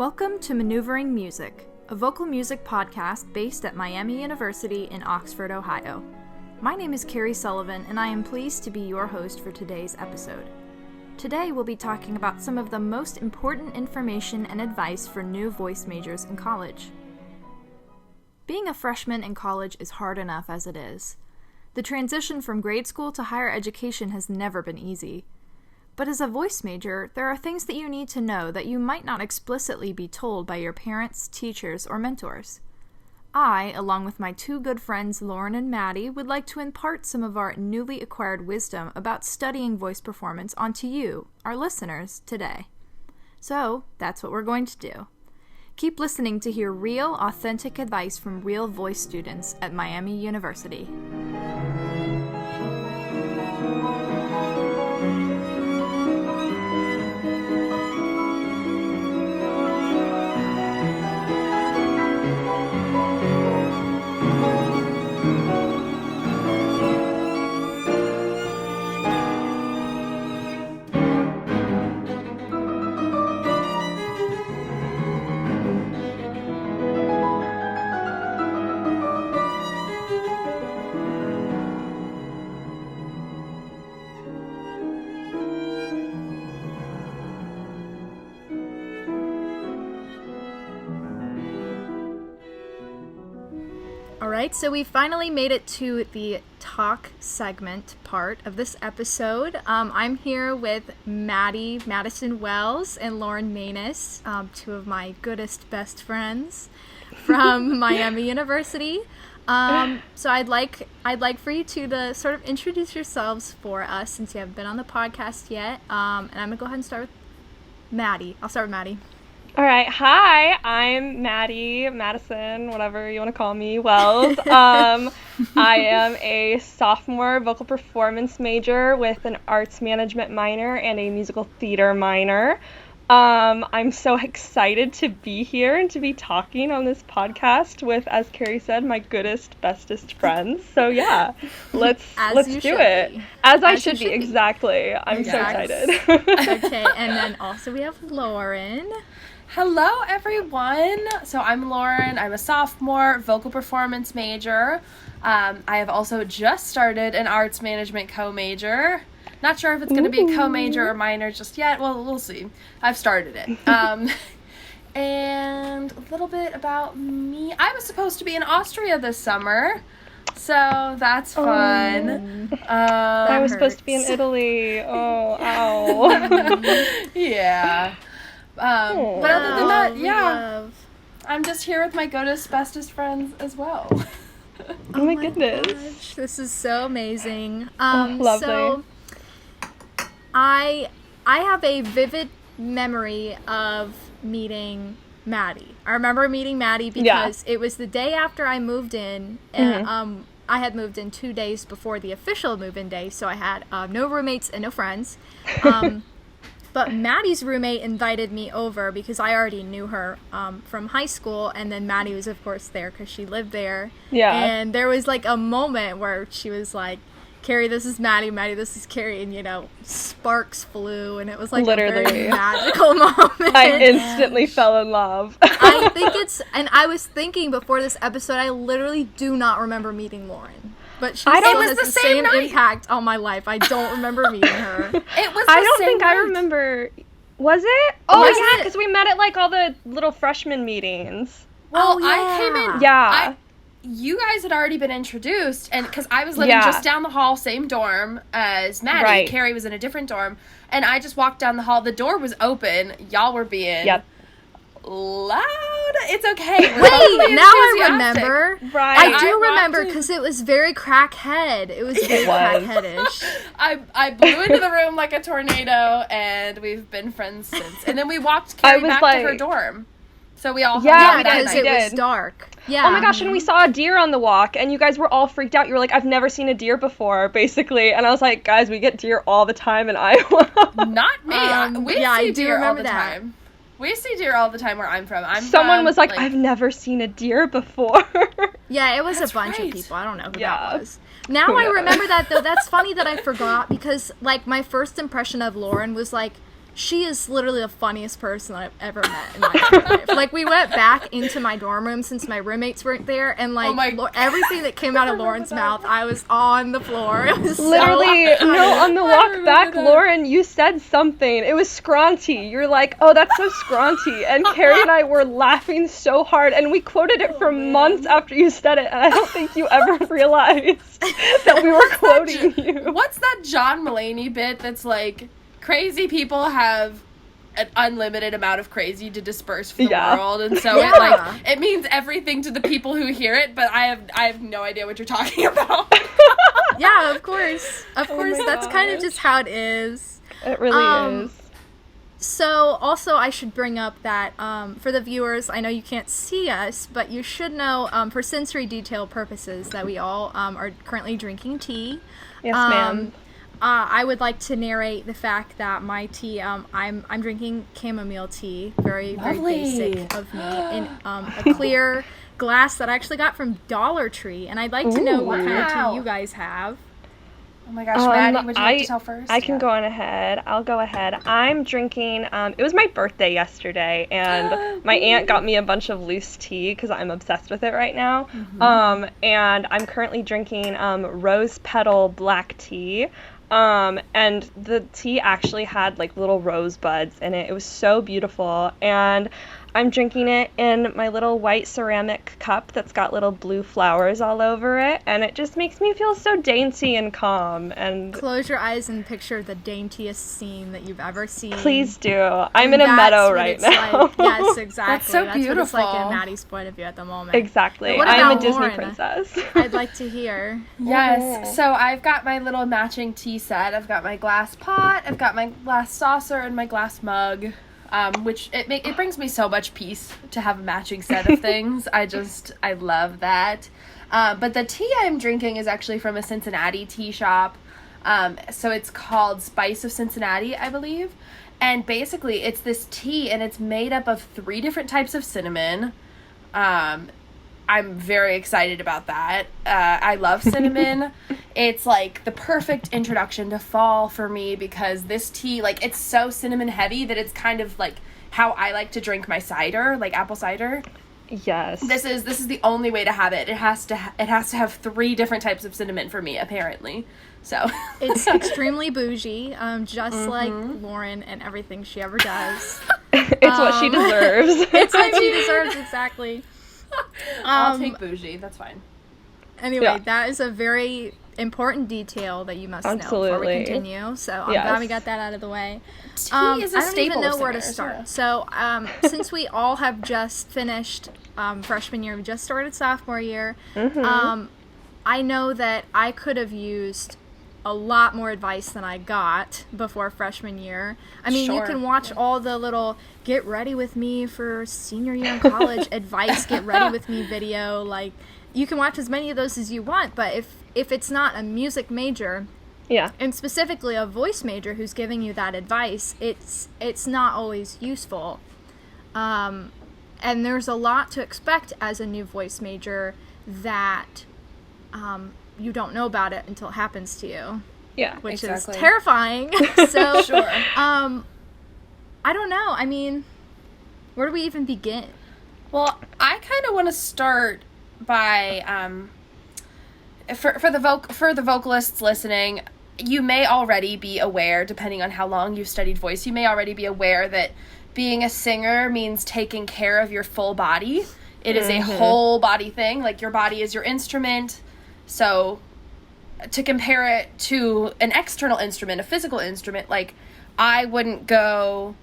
Welcome to Maneuvering Music, a vocal music podcast based at Miami University in Oxford, Ohio. My name is Carrie Sullivan, and I am pleased to be your host for today's episode. Today we'll be talking about some of the most important information and advice for new voice majors in college. Being a freshman in college is hard enough as it is. The transition from grade school to higher education has never been easy. But as a voice major, there are things that you need to know that you might not explicitly be told by your parents, teachers, or mentors. I, along with my two good friends Lauren and Maddie, would like to impart some of our newly acquired wisdom about studying voice performance onto you, our listeners, today. So, that's what we're going to do. Keep listening to hear real, authentic advice from real voice students at Miami University. Alright, so we finally made it to the talk segment part of this episode. I'm here with Madison Wells and Lauren Manus, two of my goodest best friends from Miami University. So I'd like for you two to sort of introduce yourselves for us since you haven't been on the podcast yet. And I'm going to go ahead and start with Maddie. I'll start with Maddie. All right. Hi, I'm Madison, whatever you want to call me, Wells. I am a sophomore vocal performance major with an arts management minor and a musical theater minor. I'm so excited to be here and to be talking on this podcast with, as Carrie said, my goodest, bestest friends. So yeah, let's do it. As I should be, exactly. I'm so excited. Okay, and then also we have Lauren. Hello, everyone. So I'm Lauren. I'm a sophomore vocal performance major. I have also just started an arts management co-major. Not sure if it's going to be a co-major or minor just yet. Well, we'll see. I've started it. And a little bit about me. I was supposed to be in Austria this summer, so that's fun. I was supposed to be in Italy. Oh, ow. Yeah. But other than that, yeah, I'm just here with my goodest, bestest friends as well. Oh my goodness. Gosh, this is so amazing. Lovely. So I have a vivid memory of meeting Maddie. I remember meeting Maddie because it was the day after I moved in, and I had moved in 2 days before the official move-in day, so I had no roommates and no friends. But Maddie's roommate invited me over because I already knew her from high school, and then Maddie was, of course, there because she lived there. Yeah. And there was, like, a moment where she was like, Carrie, this is Maddie, this is Carrie, and, sparks flew, and it was, like, literally a very magical moment. I instantly fell in love. I think and I was thinking before this episode, I literally do not remember meeting Lauren. But she still has the same impact on my life. I don't remember meeting her. It was the same night. I don't think I remember. Was it? Oh, yeah, because we met at, like, all the little freshman meetings. Well, I came in. Yeah. You guys had already been introduced, and because I was living just down the hall, same dorm as Maddie. Right. Carrie was in a different dorm, and I just walked down the hall. The door was open. Y'all were being loud. It's okay. Wait, now I remember. Right. I do remember because it was very crackhead. It was very crackheadish. I blew into the room like a tornado, and we've been friends since. And then we walked Carrie back to her dorm. So we all because it was dark. Yeah. Oh my gosh, and we saw a deer on the walk, and you guys were all freaked out. You were like, I've never seen a deer before, basically. And I was like, guys, we get deer all the time in Iowa. Not me. We see deer all the time. We see deer all the time where I'm from. Someone was like, I've never seen a deer before. Yeah, it was a bunch of people. I don't know who that was. Now I remember that, though. That's funny that I forgot because, like, my first impression of Lauren was, like, she is literally the funniest person I've ever met in my entire life. Like, we went back into my dorm room since my roommates weren't there, and, like, everything that came out of Lauren's mouth, I was on the floor. It was literally, on the walk back, Lauren, you said something. It was scraunty. You're like, oh, that's so scraunty. And Carrie and I were laughing so hard, and we quoted it for months after you said it, and I don't think you ever realized that we were quoting you. What's that John Mulaney bit that's like, crazy people have an unlimited amount of crazy to disperse for the world, and so it means everything to the people who hear it, but I have no idea what you're talking about. Yeah, of course. That's kind of just how it is. It really is. So, also, I should bring up that, for the viewers, I know you can't see us, but you should know, for sensory detail purposes, that we all are currently drinking tea. Yes, ma'am. I would like to narrate the fact that my tea, I'm drinking chamomile tea, very basic of me, in a clear glass that I actually got from Dollar Tree, and I'd like to know what kind of tea you guys have. Oh my gosh, Maddie, would you like to tell first? I can go on ahead. I'll go ahead. I'm drinking, it was my birthday yesterday, and my aunt got me a bunch of loose tea because I'm obsessed with it right now. And I'm currently drinking rose petal black tea. And the tea actually had like little rosebuds in it. It was so beautiful, and I'm drinking it in my little white ceramic cup that's got little blue flowers all over it, and it just makes me feel so dainty and calm. And close your eyes and picture the daintiest scene that you've ever seen. Please do. I'm in a meadow right now. Like. Yes, exactly. That's so beautiful. That's what it's like in Maddie's point of view at the moment. Exactly. What I'm a about Disney Lauren? princess. I'd like to hear. Yes. So I've got my little matching tea set. I've got my glass pot, I've got my glass saucer, and my glass mug. Which it brings me so much peace to have a matching set of things. I love that. But the tea I'm drinking is actually from a Cincinnati tea shop. So it's called Spice of Cincinnati, I believe. And basically it's this tea, and it's made up of 3 different types of cinnamon. I'm very excited about that. I love cinnamon. It's like the perfect introduction to fall for me, because this tea, like, it's so cinnamon heavy that it's kind of like how I like to drink my cider, like apple cider. Yes. This is the only way to have it. It has to have 3 different types of cinnamon for me, apparently. So it's extremely bougie, just like Lauren and everything she ever does. It's what she deserves. It's what she deserves, exactly. I'll take bougie. That's fine. Anyway, that is a very important detail that you must know before we continue. So I'm glad we got that out of the way. Tea is a staple. I don't even know where to start. So since we all have just finished freshman year, we just started sophomore year, I know that I could have used a lot more advice than I got before freshman year. I mean, you can watch all the little get ready with me for senior year in college advice, get ready with me video. Like, you can watch as many of those as you want, but if it's not a music major, and specifically a voice major who's giving you that advice, it's not always useful. And there's a lot to expect as a new voice major that you don't know about it until it happens to you. Yeah, which is terrifying. So, I don't know. I mean, where do we even begin? Well, I kind of want to start by for the vocalists listening, you may already be aware, depending on how long you've studied voice, you may already be aware that being a singer means taking care of your full body. It is a whole body thing. Like, your body is your instrument. So to compare it to an external instrument, a physical instrument, like, I wouldn't go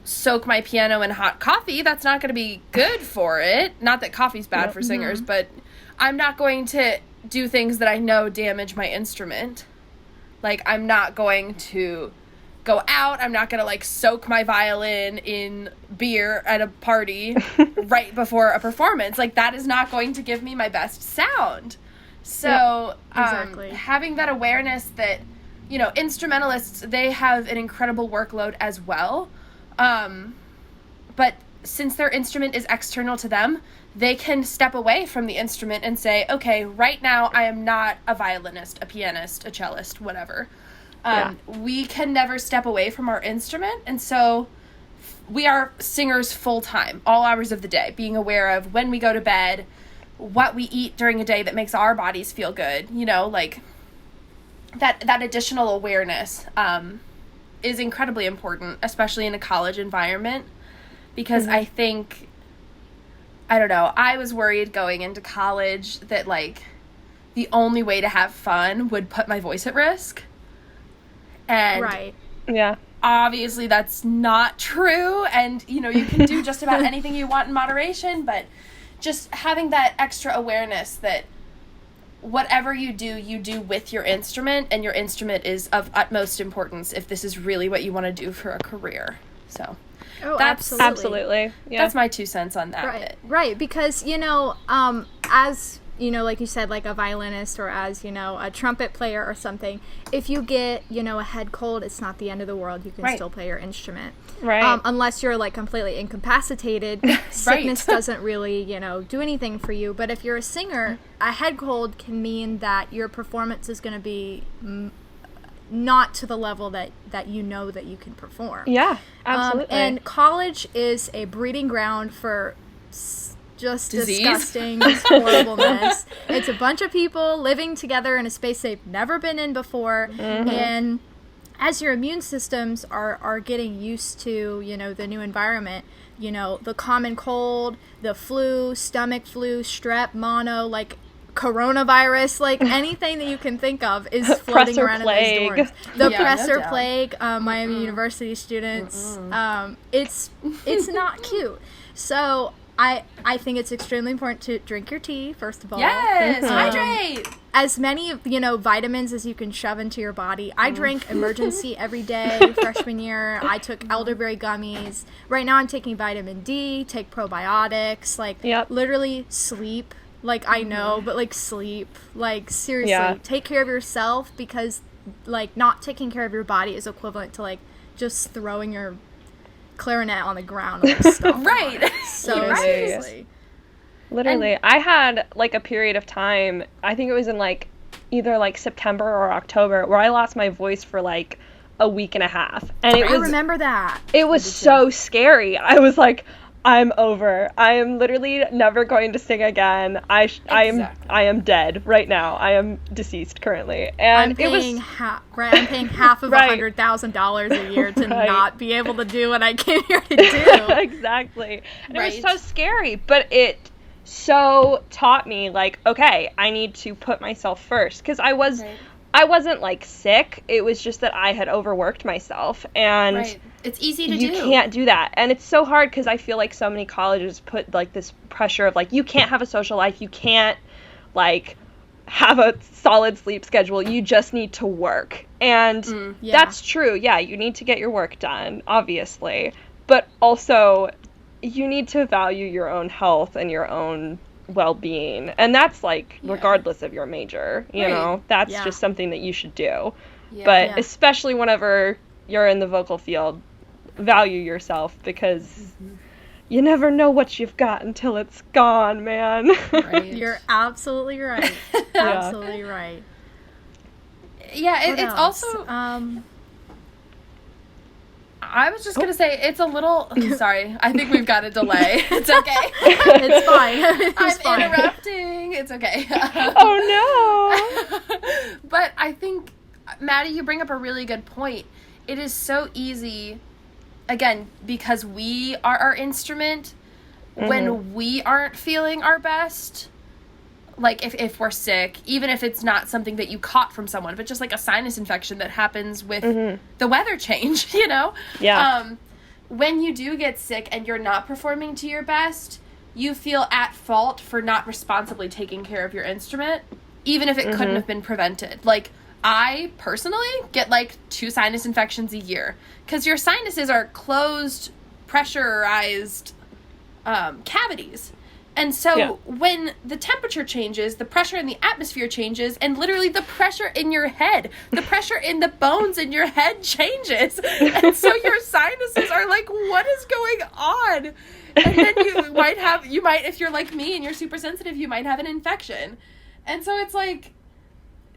soak my piano in hot coffee. That's not going to be good for it. Not that coffee's bad for singers, but I'm not going to do things that I know damage my instrument. Like, I'm not going to go out. I'm not going to, like, soak my violin in beer at a party right before a performance. Like, that is not going to give me my best sound. So, having that awareness that, you know, instrumentalists, they have an incredible workload as well. But since their instrument is external to them, they can step away from the instrument and say, okay, right now I am not a violinist, a pianist, a cellist, whatever. We can never step away from our instrument, and so we are singers full time, all hours of the day, being aware of when we go to bed, what we eat during a day that makes our bodies feel good, you know, like that additional awareness is incredibly important, especially in a college environment, because I think, I don't know, I was worried going into college that, like, the only way to have fun would put my voice at risk. And obviously that's not true. And, you know, you can do just about anything you want in moderation, but just having that extra awareness that whatever you do with your instrument, and your instrument is of utmost importance if this is really what you want to do for a career. So absolutely. Yeah. That's my 2 cents on that. Right, because, you know, as, you know, like you said, like a violinist or as, you know, a trumpet player or something, if you get, you know, a head cold, it's not the end of the world. You can still play your instrument. Right. Unless you're, like, completely incapacitated, sickness doesn't really, you know, do anything for you. But if you're a singer, a head cold can mean that your performance is going to be not to the level that you know that you can perform. Yeah, absolutely. And college is a breeding ground for just disease. Disgusting, horribleness. It's a bunch of people living together in a space they've never been in before, and as your immune systems are getting used to, you know, the new environment, you know, the common cold, the flu, stomach flu, strep, mono, like coronavirus, like anything that you can think of is floating around in those dorms. The presser plague, Miami University students, it's not cute. So I think it's extremely important to drink your tea, first of all. Yes, hydrate! As many, you know, vitamins as you can shove into your body. I drank Emergency every day freshman year. I took elderberry gummies. Right now I'm taking vitamin D, take probiotics, like literally sleep. Like, I know, but, like, sleep. Like, seriously, take care of yourself, because, like, not taking care of your body is equivalent to, like, just throwing your clarinet on the ground and stuff. Right. So seriously. Literally. I had, like, a period of time, I think it was in, like, either, like, September or October, where I lost my voice for, like, a week and a half. And I remember that. It was so scary. I was like, I'm over. I am literally never going to sing again. I am dead right now. I am deceased currently. And I'm paying I'm paying half of $100,000 a year to not be able to do what I came here to do. Exactly. And it was so scary, but it so taught me, like, okay, I need to put myself first, because I wasn't, like, sick. It was just that I had overworked myself, and it's easy to do. You can't do that. And it's so hard, because I feel like so many colleges put, like, this pressure of, like, you can't have a social life. You can't, like, have a solid sleep schedule. You just need to work. And that's true. Yeah, you need to get your work done, obviously. But also, you need to value your own health and your own well-being, and that's, like, regardless of your major, you know, that's just something that you should do. But especially whenever you're in the vocal field, value yourself, because you never know what you've got until it's gone, man. You're absolutely right. Absolutely right. It's also I was just going to say, it's a little... Sorry, I think we've got a delay. It's okay. It's fine. I'm interrupting. It's okay. Oh, no. But I think, Maddie, you bring up a really good point. It is so easy, again, because we are our instrument, when we aren't feeling our best, like if we're sick, even if it's not something that you caught from someone, but just like a sinus infection that happens with the weather change, you know? Yeah. When you do get sick and you're not performing to your best, you feel at fault for not responsibly taking care of your instrument, even if it couldn't have been prevented. Like, I personally get like 2 sinus infections a year, because your sinuses are closed, pressurized cavities. And so when the temperature changes, the pressure in the atmosphere changes, and literally the pressure in your head, the pressure in the bones in your head changes. And so your sinuses are like, what is going on? And then you might, if you're like me and you're super sensitive, you might have an infection. And so it's like,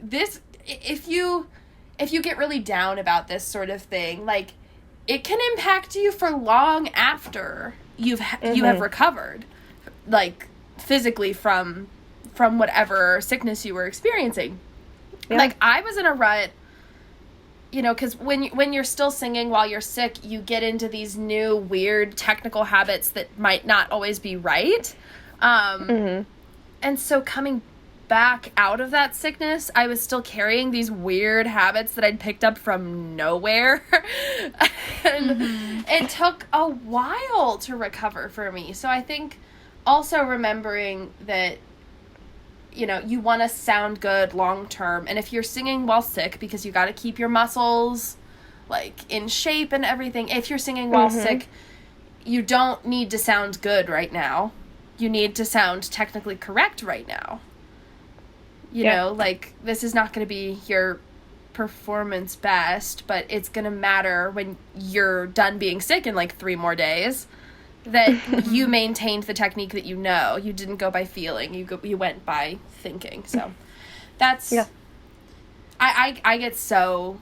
this, if you if you get really down about this sort of thing, like, it can impact you for long after you have recovered, like, physically from whatever sickness you were experiencing. Yeah. Like, I was in a rut, you know, because when you're still singing while you're sick, you get into these new weird technical habits that might not always be right. And so coming back out of that sickness, I was still carrying these weird habits that I'd picked up from nowhere. And it took a while to recover for me. So I think also remembering that, you know, you want to sound good long term. And if you're singing while sick, because you got to keep your muscles, like, in shape and everything, if you're singing while sick, you don't need to sound good right now. You need to sound technically correct right now. You know, like, this is not going to be your performance best, but it's going to matter when you're done being sick in, like, 3 more days, that you maintained the technique that you know. You didn't go by feeling. You went by thinking. So that's... Yeah. I get so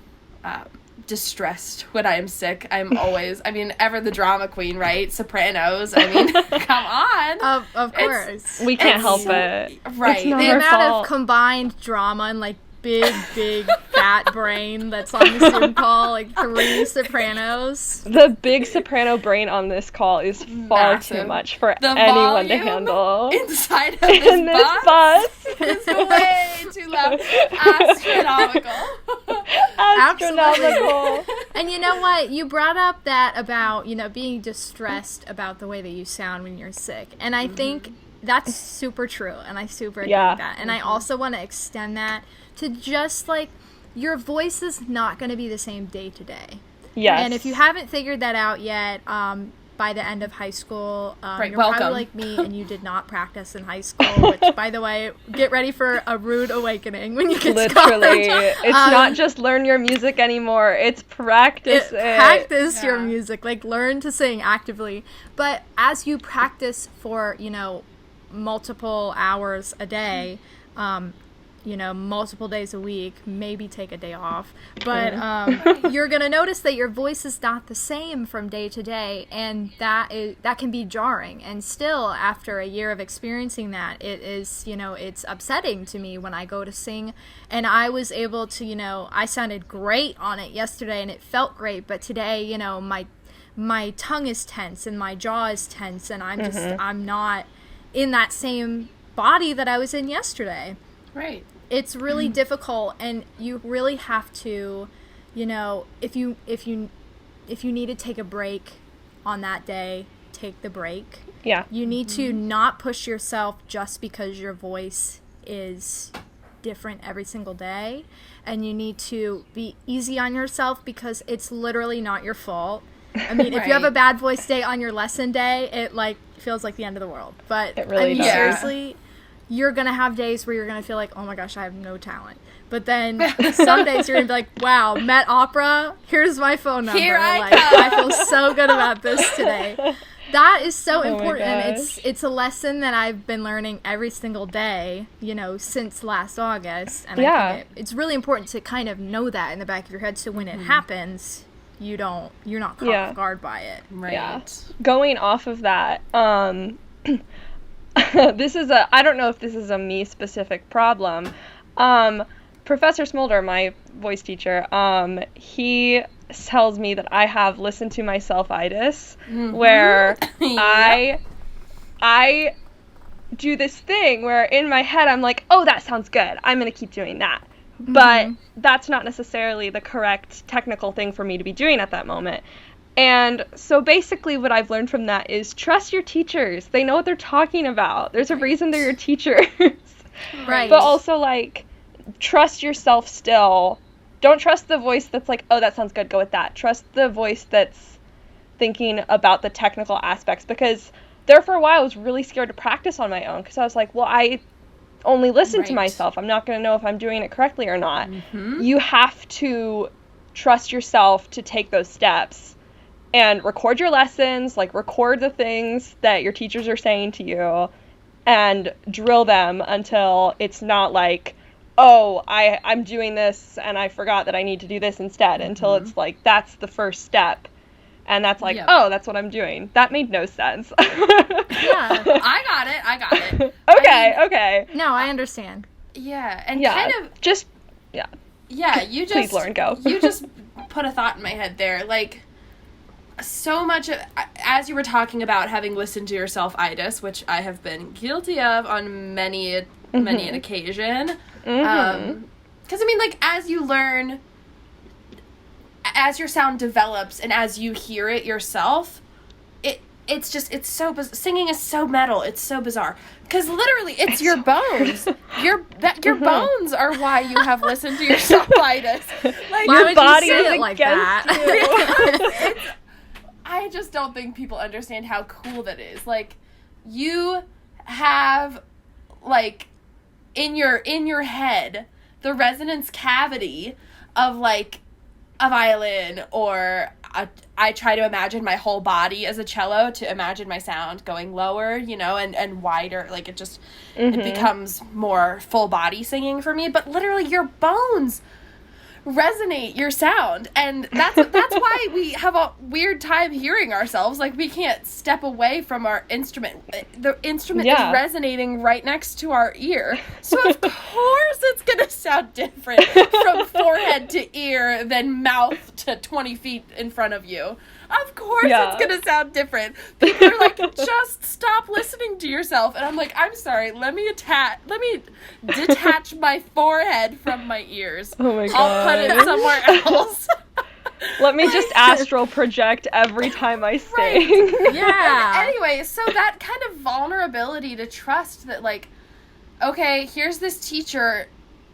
distressed when I am sick. I'm always... I mean, ever the drama queen, right? Sopranos. I mean, come on. Of course. We can't help it. Right. The amount of combined drama and, like, big fat brain that's on the Zoom call, like 3 Sopranos. The big soprano brain on this call is far massive. Too much for anyone to handle. Inside of this bus is way too loud. Astronomical. And you know what? You brought up that about, you know, being distressed about the way that you sound when you're sick. And I think that's super true. And I super agree with that. And I also want to extend that to just, like, your voice is not going to be the same day to day. Yes. And if you haven't figured that out yet, by the end of high school, you're welcome. probably like me and you did not practice in high school, which, by the way, get ready for a rude awakening when you get to college. It's not just learn your music anymore. It's practice it. Practice your music. Like, learn to sing actively. But as you practice for, you know, multiple hours a day, you know, multiple days a week, maybe take a day off, but you're going to notice that your voice is not the same from day to day, and that can be jarring. And still, after a year of experiencing that, it is, you know, it's upsetting to me when I go to sing, and I was able to, you know, I sounded great on it yesterday, and it felt great, but today, you know, my tongue is tense, and my jaw is tense, and I'm just, I'm not in that same body that I was in yesterday. Right. It's really difficult, and you really have to, you know, if you need to take a break on that day, take the break. Yeah. You need to not push yourself just because your voice is different every single day, and you need to be easy on yourself because it's literally not your fault. I mean, if you have a bad voice day on your lesson day, it, like, feels like the end of the world. But it really I mean, does. seriously, you're going to have days where you're going to feel like, oh my gosh, I have no talent. But then some days you're going to be like, wow, Met Opera, here's my phone number. Here I feel so good about this today. That is so important. It's a lesson that I've been learning every single day, you know, since last August. And I think it's really important to kind of know that in the back of your head, so when it happens, you're not caught off guard by it. Right. Yeah. Going off of that, I don't know if this is a me specific problem. Professor Smolder, my voice teacher, he tells me that I have listen to myself-itis, where I do this thing where in my head I'm like, oh, that sounds good, I'm gonna keep doing that. But that's not necessarily the correct technical thing for me to be doing at that moment. And so basically what I've learned from that is trust your teachers. They know what they're talking about. There's a reason they're your teachers. Right. But also, like, trust yourself still. Don't trust the voice that's like, oh, that sounds good, go with that. Trust the voice that's thinking about the technical aspects. Because there for a while I was really scared to practice on my own. Because I was like, well, I only listen to myself. I'm not going to know if I'm doing it correctly or not. You have to trust yourself to take those steps. And record your lessons, like, record the things that your teachers are saying to you, and drill them until it's not like, oh, I'm doing this and I forgot that I need to do this instead, until it's like, that's the first step. And that's like, oh, that's what I'm doing. That made no sense. Yeah, I got it. Okay. No, I understand. Yeah, and kind of... Yeah, you just... Please, Lauren, go. You just put a thought in my head there. Like, so much of... As you were talking about having listened to yourself-itis, which I have been guilty of on many an occasion. Because, I mean, like, as you learn... As your sound develops and as you hear it yourself, it's so singing is so metal. It's so bizarre because literally it's your bones. Your bones are why you have listened to yourself-itis. Like, why your would body you say is it like against that? you. I just don't think people understand how cool that is. Like, you have, like, in your head the resonance cavity of, like, a violin, or I try to imagine my whole body as a cello to imagine my sound going lower, you know, and wider. Like, it just it becomes more full body singing for me. But literally, your bones resonate your sound, and that's why we have a weird time hearing ourselves. Like, we can't step away from our instrument. The instrument is resonating right next to our ear, so of course it's gonna sound different from forehead to ear than mouth to 20 feet in front of you. Of course it's gonna sound different. People are like, just stop listening to yourself. And I'm like, I'm sorry, let me detach my forehead from my ears. Oh my God. I'll put it somewhere else. Let me just astral project every time I sing. Yeah. Anyway, so that kind of vulnerability to trust that, like, okay, here's this teacher.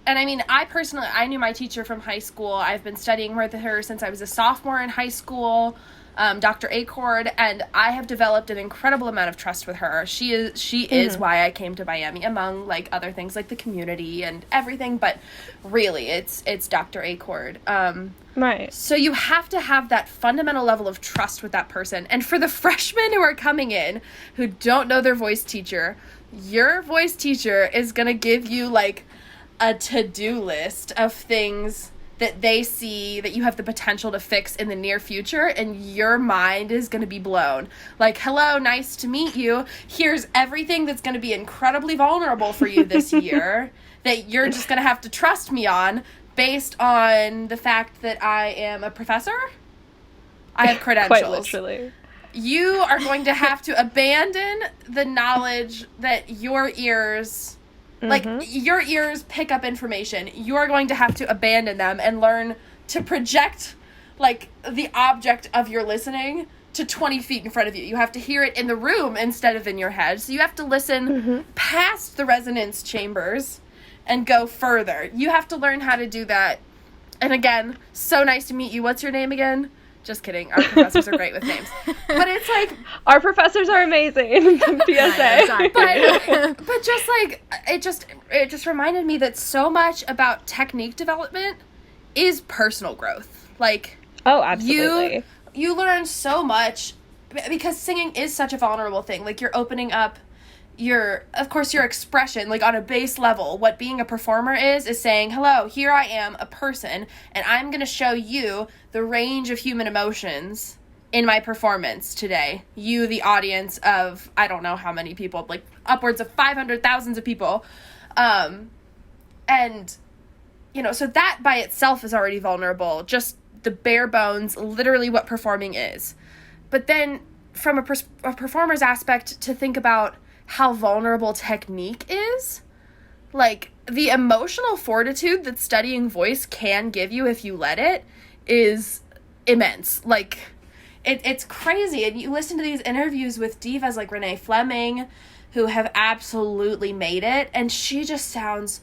And I mean, I knew my teacher from high school. I've been studying with her since I was a sophomore in high school, Dr. Acord, and I have developed an incredible amount of trust with her. She is why I came to Miami, among, like, other things like the community and everything, but really it's Dr. Acord. Right. So you have to have that fundamental level of trust with that person. And for the freshmen who are coming in who don't know their voice teacher, your voice teacher is going to give you, like, a to-do list of things that they see that you have the potential to fix in the near future, and your mind is going to be blown. Like, hello, nice to meet you. Here's everything that's going to be incredibly vulnerable for you this year that you're just going to have to trust me on based on the fact that I am a professor. I have credentials. Quite literally. You are going to have to abandon the knowledge that your ears... Like, your ears pick up information. You are going to have to abandon them and learn to project, like, the object of your listening to 20 feet in front of you. You have to hear it in the room instead of in your head. So you have to listen past the resonance chambers and go further. You have to learn how to do that. And again, so nice to meet you. What's your name again? Just kidding. Our professors are great with names. But it's like... Our professors are amazing. PSA. But just like, it just reminded me that so much about technique development is personal growth. Like... Oh, absolutely. You learn so much because singing is such a vulnerable thing. Like, you're opening up your expression, like, on a base level. What being a performer is saying, hello, here I am, a person, and I'm going to show you the range of human emotions in my performance today. You, the audience of, I don't know how many people, like, upwards of 500,000 of people. And, you know, so that by itself is already vulnerable. Just the bare bones, literally what performing is. But then, from a performer's aspect, to think about how vulnerable technique is, like, the emotional fortitude that studying voice can give you if you let it is immense. Like, it's crazy. And you listen to these interviews with divas like Renee Fleming, who have absolutely made it, and she just sounds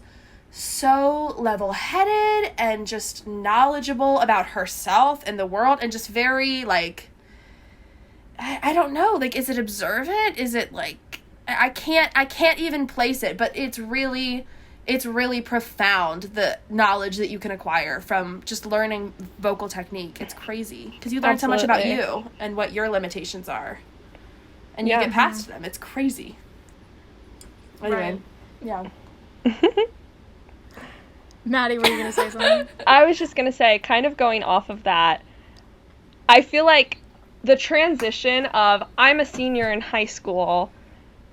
so level-headed and just knowledgeable about herself and the world, and just very, like, I don't know, like, is it observant? Is it, like, I can't even place it, but it's really profound, the knowledge that you can acquire from just learning vocal technique. It's crazy because you learn so much about you and what your limitations are, and you get past them. It's crazy. Anyway, right. Yeah. Maddie, were you going to say something? I was just going to say, kind of going off of that, I feel like the transition of I'm a senior in high school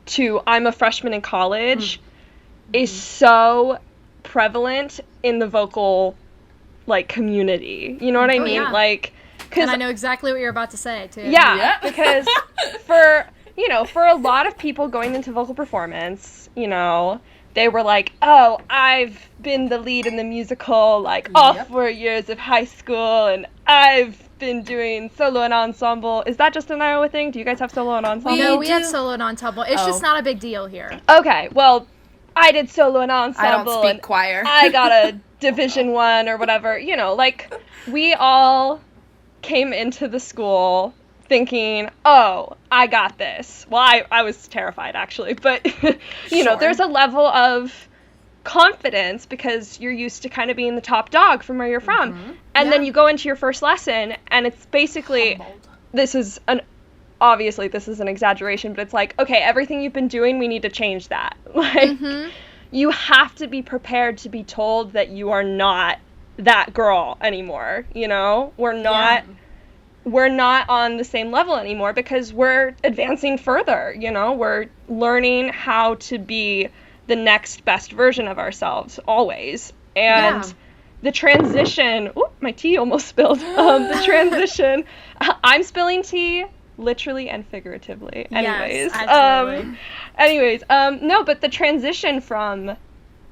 to I'm a freshman in college is so prevalent in the vocal, like, community. You know what I mean? Yeah. Like, and I know exactly what you're about to say, too. Yeah, because for a lot of people going into vocal performance, they were like, oh, I've been the lead in the musical, like, all 4 years of high school, and I've been doing solo and ensemble. Is that just an Iowa thing? Do you guys have solo and ensemble? No, we have solo and ensemble. It's just not a big deal here. Okay, well, I did solo and ensemble. I don't speak choir. I got a Division 1 or whatever. Like, we all came into the school thinking, oh, I got this. Well, I was terrified, actually. But, there's a level of confidence because you're used to kind of being the top dog from where you're from. And then you go into your first lesson, and it's basically, obviously this is an exaggeration, but it's like, okay, everything you've been doing, we need to change that. Like, you have to be prepared to be told that you are not that girl anymore, We're not on the same level anymore because we're advancing further, We're learning how to be the next best version of ourselves, always. And the transition... Ooh, my tea almost spilled. The transition... I'm spilling tea, literally and figuratively. Anyways. Yes, absolutely. No, but the transition from,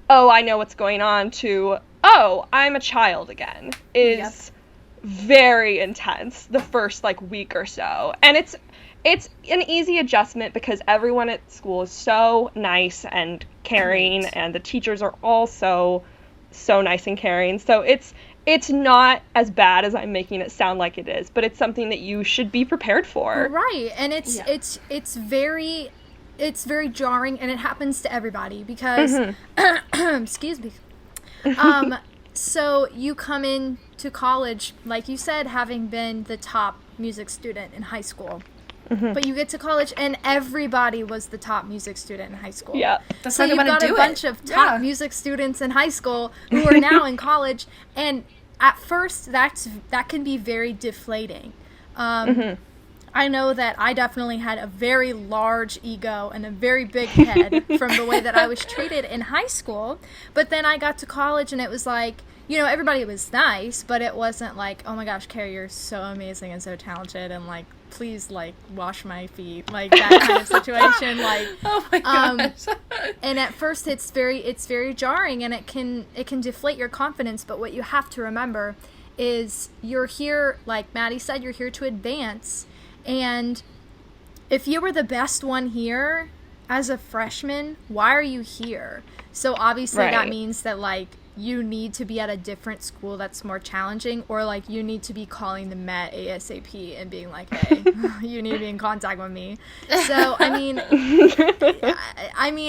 oh, I know what's going on, to, oh, I'm a child again, is... very intense the first week or so, and it's an easy adjustment because everyone at school is so nice and caring, and the teachers are all so nice and caring, so it's not as bad as I'm making it sound like it is, but it's something that you should be prepared for. Right, and it's very jarring, and it happens to everybody because excuse me. So you come in to college, like you said, having been the top music student in high school. But you get to college, and everybody was the top music student in high school. Yeah. That's so you've got a bunch of top music students in high school who are now in college, and at first that can be very deflating. I know that I definitely had a very large ego and a very big head from the way that I was treated in high school. But then I got to college, and it was like, everybody was nice, but it wasn't like, oh my gosh, Carrie, you're so amazing and so talented, and please wash my feet, that kind of situation. Oh my gosh. And at first it's very jarring, and it can deflate your confidence. But what you have to remember is you're here, like Maddie said, you're here to advance. And if you were the best one here as a freshman, why are you here? So obviously that means that you need to be at a different school that's more challenging, or you need to be calling the Met ASAP and being like, hey, you need to be in contact with me. So I mean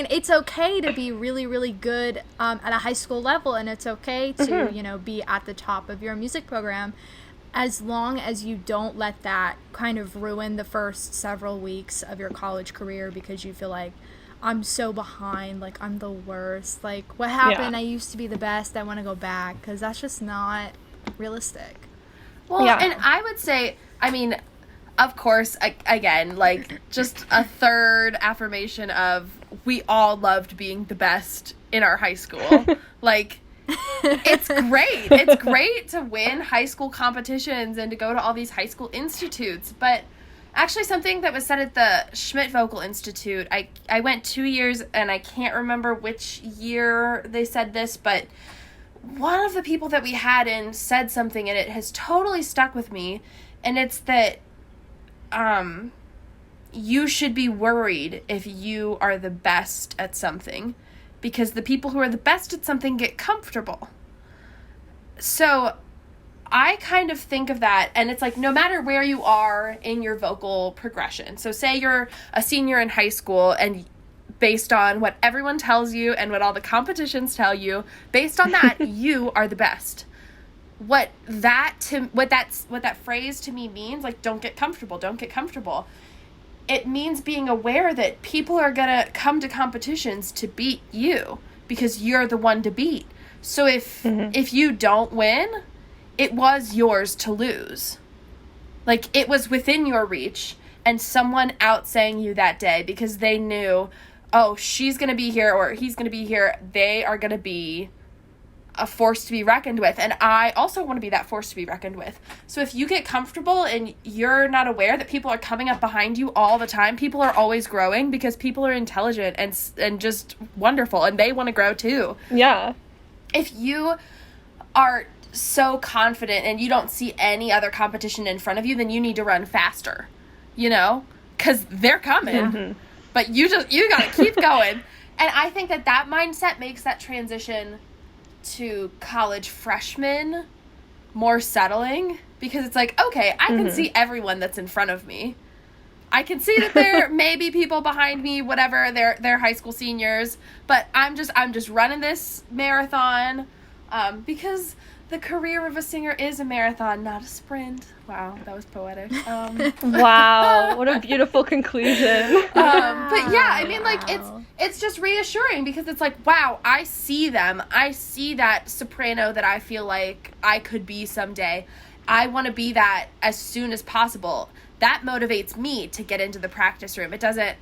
it's okay to be really, really good at a high school level, and it's okay to be at the top of your music program, as long as you don't let that kind of ruin the first several weeks of your college career because you feel like, I'm so behind, I'm the worst, what happened? I used to be the best, I want to go back, because that's just not realistic. Well, and I would say, I mean, of course, again, just a third affirmation of, we all loved being the best in our high school. It's great. It's great to win high school competitions and to go to all these high school institutes. But actually, something that was said at the Schmidt Vocal Institute, I went 2 years, and I can't remember which year they said this, but one of the people that we had in said something, and it has totally stuck with me, and it's that you should be worried if you are the best at something, because the people who are the best at something get comfortable. So I kind of think of that, and it's no matter where you are in your vocal progression. So say you're a senior in high school, and based on what everyone tells you and what all the competitions tell you, based on that, you are the best. What that phrase to me means, don't get comfortable, don't get comfortable. It means being aware that people are going to come to competitions to beat you because you're the one to beat. So if you don't win, it was yours to lose. Like, it was within your reach, and someone outsang you that day because they knew, oh, she's going to be here or he's going to be here. They are going to be a force to be reckoned with, and I also want to be that force to be reckoned with. So if you get comfortable and you're not aware that people are coming up behind you all the time, people are always growing because people are intelligent and just wonderful, and they want to grow too. Yeah. If you are so confident and you don't see any other competition in front of you, then you need to run faster, you know, because they're coming. Mm-hmm. But you gotta keep going. And I think that mindset makes that transition to college freshmen more settling, because it's like, okay, I can see everyone that's in front of me. I can see that there may be people behind me, whatever, they're high school seniors, but I'm just running this marathon, because the career of a singer is a marathon, not a sprint. Wow, that was poetic. Wow, what a beautiful conclusion. But yeah, I mean, like, it's just reassuring, because it's like, wow, I see them. I see that soprano that I feel like I could be someday. I want to be that as soon as possible. That motivates me to get into the practice room. It doesn't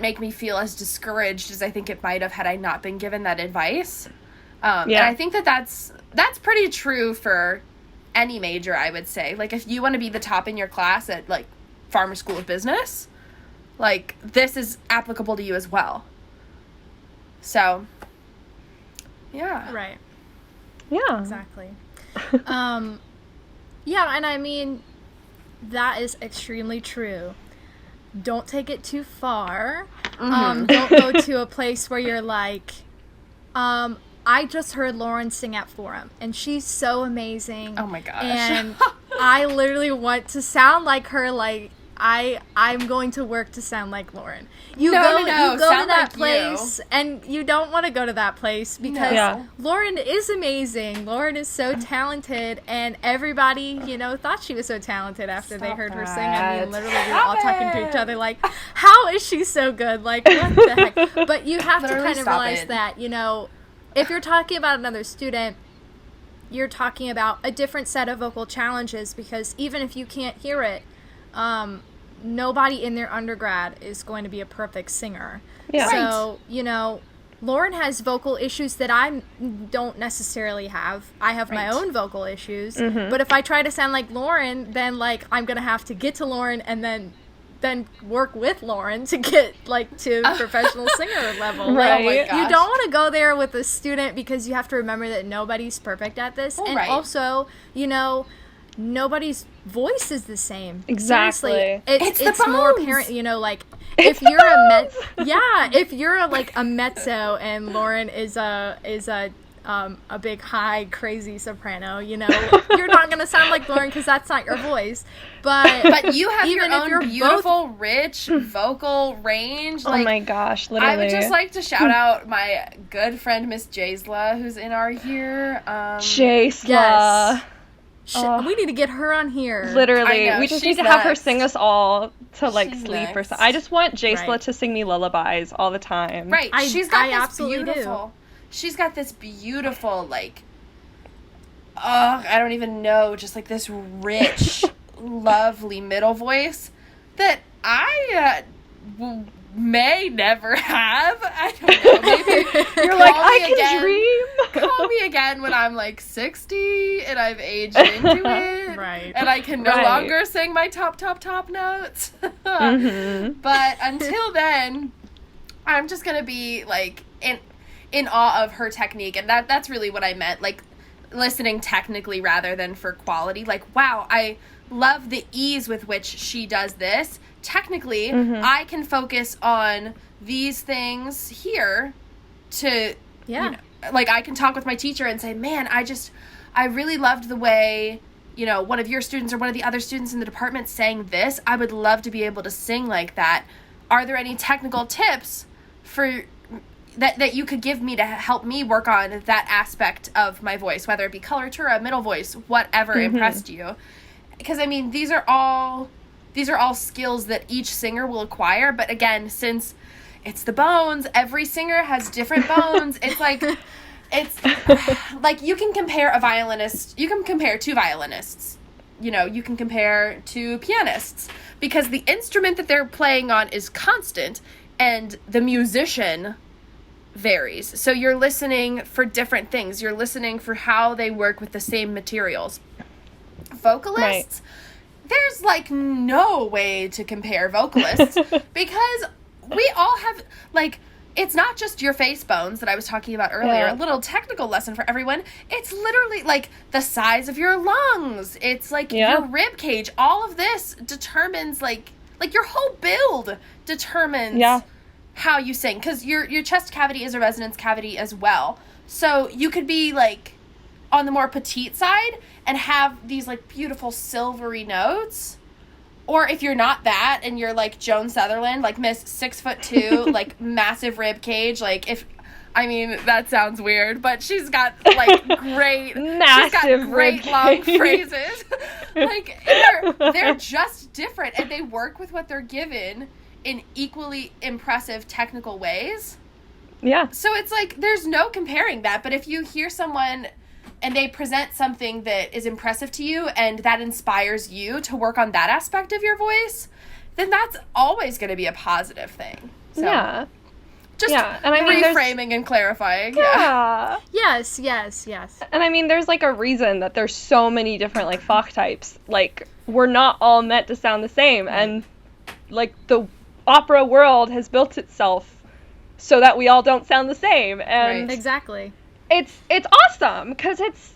make me feel as discouraged as I think it might have had I not been given that advice. And I think that's pretty true for any major, I would say. Like, if you want to be the top in your class at, like, Farmer School of Business, like, this is applicable to you as well. So, yeah. Right. Yeah. Exactly. Yeah, and I mean, that is extremely true. Don't take it too far. Don't go to a place where you're like, I just heard Lauren sing at Forum, and she's so amazing. Oh my gosh. And I literally want to sound like her. Like, I'm going to work to sound like Lauren. You go to that place, and you don't want to go to that place because Lauren is amazing. Lauren is so talented, and everybody, thought she was so talented after they heard her sing. I mean, literally, we were all talking to each other like, how is she so good? Like, what the heck? But you have to kind of realize that, if you're talking about another student, you're talking about a different set of vocal challenges, because even if you can't hear it, nobody in their undergrad is going to be a perfect singer. Yeah. So, Lauren has vocal issues that I don't necessarily have. I have my own vocal issues. But if I try to sound like Lauren, then, like, I'm going to have to get to Lauren and then work with Lauren to get, like, to professional singer level. Right. Like, you don't want to go there with a student, because you have to remember that nobody's perfect at this. And also, nobody's voice is the same. Exactly. Seriously, it's more apparent, like, if you're a mezzo and Lauren is a big high crazy soprano, you're not gonna sound like Lauren because that's not your voice. But you have your own beautiful, rich vocal range. Like, oh my gosh, literally. I would just like to shout out my good friend Miss Jaisla, who's in our year. Jaisla. Yes. We need to get her on here. Literally. We just need to have her sing us all to, like, sleep or something. I just want Jaisla to sing me lullabies all the time. Right. She's got this beautiful, like, I don't even know, just, like, this rich, lovely middle voice that I may never have. I don't know. Maybe you're like, I can dream. Call me again when I'm, like, 60 and I've aged into it. Right. And I can no longer sing my top notes. But until then, I'm just going to be, like, in awe of her technique, and that's really what I meant, like, listening technically rather than for quality. Like, wow, I love the ease with which she does this. Technically, I can focus on these things here to, like, I can talk with my teacher and say, man, I really loved the way, one of your students or one of the other students in the department sang this. I would love to be able to sing like that. Are there any technical tips for that you could give me to help me work on that aspect of my voice, whether it be coloratura, middle voice, whatever impressed you? Because, I mean, these are all skills that each singer will acquire. But again, since it's the bones, every singer has different bones. It's like, it's like you can compare two violinists. You know, you can compare two pianists because the instrument that they're playing on is constant and the musician varies. So you're listening for different things. You're listening for how they work with the same materials. Vocalists, there's like no way to compare vocalists because we all have like, it's not just your face bones that I was talking about earlier. A little technical lesson for everyone. It's literally like the size of your lungs. It's like your rib cage. All of this determines like your whole build determines how you sing. Because your chest cavity is a resonance cavity as well. So you could be like on the more petite side and have these like beautiful silvery notes. Or if you're not that and you're like Joan Sutherland, like Miss 6'2", like massive rib cage, like that sounds weird, but she's got like great, long phrases. Like they're just different and they work with what they're given in equally impressive technical ways. Yeah. So it's like there's no comparing that, but if you hear someone and they present something that is impressive to you and that inspires you to work on that aspect of your voice, then that's always going to be a positive thing. So, and reframing and clarifying. Yeah. Yes. And I mean, there's like a reason that there's so many different like Fach types. Like, we're not all meant to sound the same. And like the opera world has built itself so that we all don't sound the same. And exactly. It's awesome because it's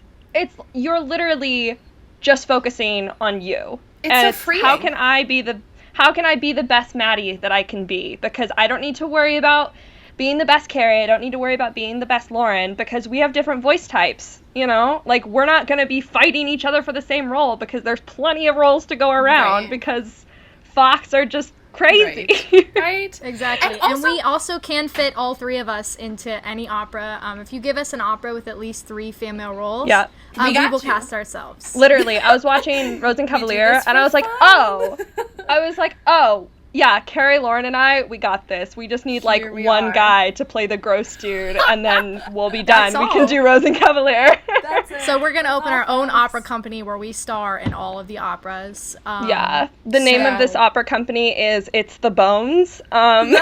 you're literally just focusing on you. It's so freeing. How can I be the best Maddie that I can be? Because I don't need to worry about being the best Carrie. I don't need to worry about being the best Lauren because we have different voice types, you know? Like, we're not going to be fighting each other for the same role because there's plenty of roles to go around because Fox are just crazy. Right. Exactly. And we also can fit all three of us into any opera. If you give us an opera with at least 3 female roles, we will cast ourselves. Literally. I was watching Rosencavalier and I was like, oh, yeah, Carrie, Lauren, and I, we got this. We just need, like, one guy to play the gross dude, and then we'll be done. We can do Rosencavalier. That's it. So we're going to open our own opera company where we star in all of the operas. The name of this opera company is It's the Bones. The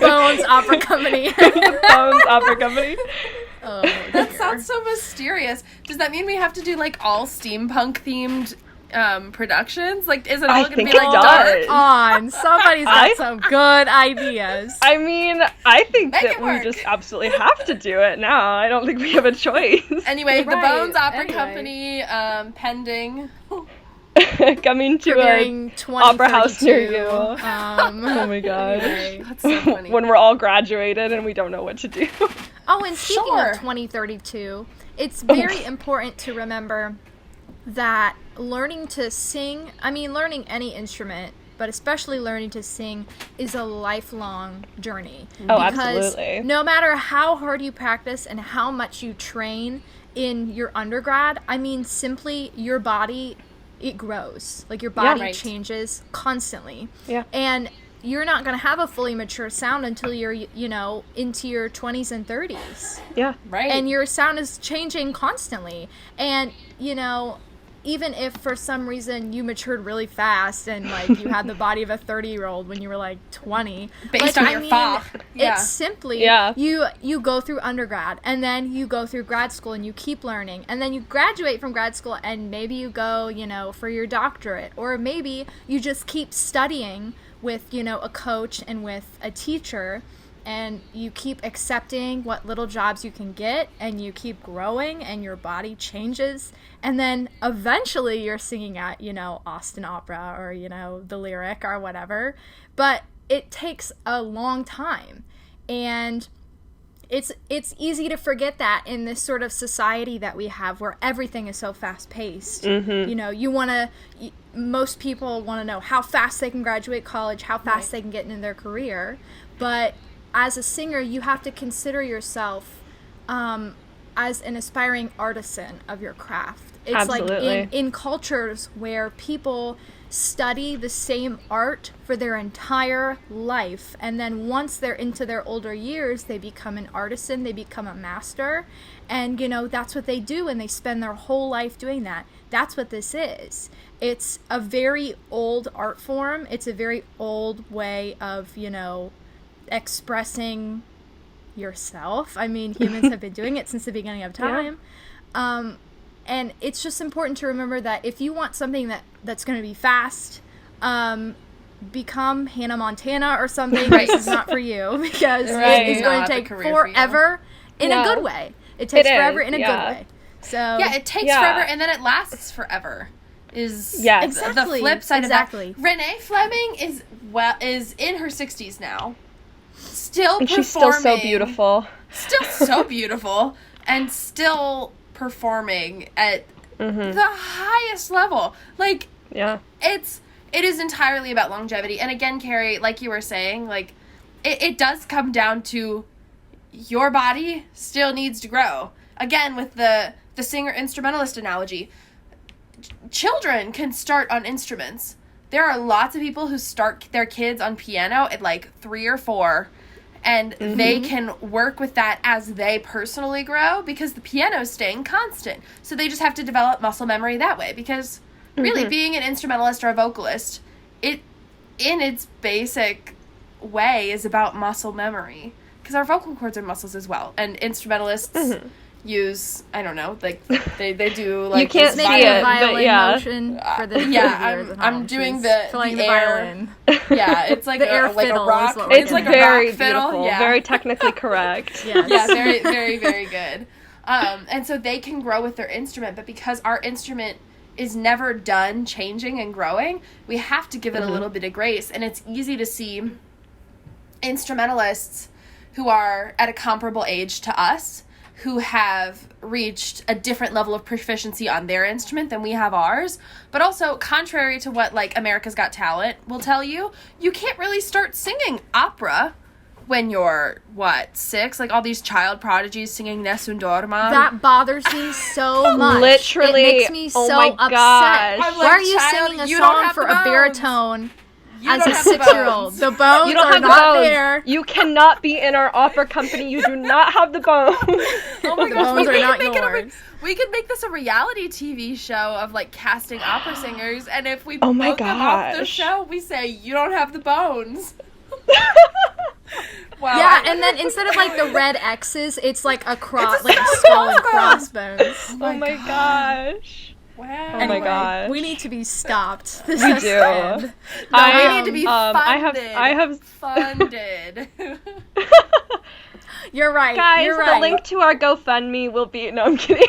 Bones Opera Company. The Bones Opera Company. Oh, that sounds so mysterious. Does that mean we have to do, like, all steampunk-themed productions? Like, is it all gonna be like dark? Somebody's got some good ideas. I mean, I think that we just absolutely have to do it now. I don't think we have a choice. Anyway, the Bones Opera Company, pending. Coming to an opera house near you. Oh my gosh. Anyway, that's so funny. When we're all graduated and we don't know what to do. Oh, and speaking of 2032, it's very important to remember that learning to sing, learning any instrument, but especially learning to sing, is a lifelong journey. Oh, absolutely. Because no matter how hard you practice and how much you train in your undergrad, simply your body, it grows. Like, your body changes constantly. Yeah. And you're not going to have a fully mature sound until you're, into your 20s and 30s. Yeah. Right. And your sound is changing constantly. And, even if for some reason you matured really fast and, like, you had the body of a 30-year-old when you were, like, 20. Based on your Fach. It's simply, you go through undergrad, and then you go through grad school, and you keep learning. And then you graduate from grad school, and maybe you go, for your doctorate. Or maybe you just keep studying with, a coach and with a teacher, and you keep accepting what little jobs you can get, and you keep growing, and your body changes, and then eventually you're singing at, Austin Opera or, the Lyric or whatever. But it takes a long time, and it's easy to forget that in this sort of society that we have where everything is so fast-paced. Mm-hmm. Most people want to know how fast they can graduate college, how fast they can get into their career, but as a singer, you have to consider yourself as an aspiring artisan of your craft. It's Absolutely. Like in cultures where people, study the same art for their entire life, and then once they're into their older years, they become an artisan, they become a master, and that's what they do, and they spend their whole life doing that. That's what this is. It's a very old art form. It's a very old way of expressing yourself. I mean, humans have been doing it since the beginning of time. And it's just important to remember that if you want something that's going to be fast, become Hannah Montana or something. This is not for you, because it's going to take forever in a good way. It takes forever in a good way. So it takes forever, and then it lasts forever. Exactly the flip side of that. Renee Fleming is in her 60s now, still and performing. She's still so beautiful. Still so beautiful, and still performing at the highest level. Like, it is entirely about longevity. And again, Carrie, like you were saying, like, it does come down to your body still needs to grow. Again, with the singer-instrumentalist analogy, children can start on instruments. There are lots of people who start their kids on piano at like 3 or 4, and they can work with that as they personally grow, because the piano's staying constant. So they just have to develop muscle memory that way, because really being an instrumentalist or a vocalist, it in its basic way is about muscle memory, because our vocal cords are muscles as well, and instrumentalists use, I don't know, like they do like you can't see it, violin but motion for the I'm doing the violin. Yeah, it's like the air like fiddle a rock. It's like very a rock fiddle. beautiful, Yeah. very technically correct. Yeah, very, very, very good. And so they can grow with their instrument, but because our instrument is never done changing and growing, we have to give it a little bit of grace. And it's easy to see instrumentalists who are at a comparable age to us, who have reached a different level of proficiency on their instrument than we have ours. But also, contrary to what, like, America's Got Talent will tell you, you can't really start singing opera when you're, 6? Like, all these child prodigies singing Nessun Dorma. That bothers me so much. Literally. It makes me so upset. Gosh. Why are you singing a song for a baroton? As a 6-year-old, the bones you don't are have not the bones. there. You cannot be in our opera company. You do not have the bones. Oh my The gosh, bones are not yours. We could make this a reality TV show of, like, casting opera singers, and if we Oh my book them off the gosh. show, we say, you don't have the bones. Wow. Yeah, and then instead of, like, the red X's, it's like a cross, like a skull and crossbones. Oh my gosh. Wow. Oh my gosh. We need to be stopped. We do. No, we need to be funded. I have funded. You're right. Guys, You're the right. link to our GoFundMe will be... No, I'm kidding.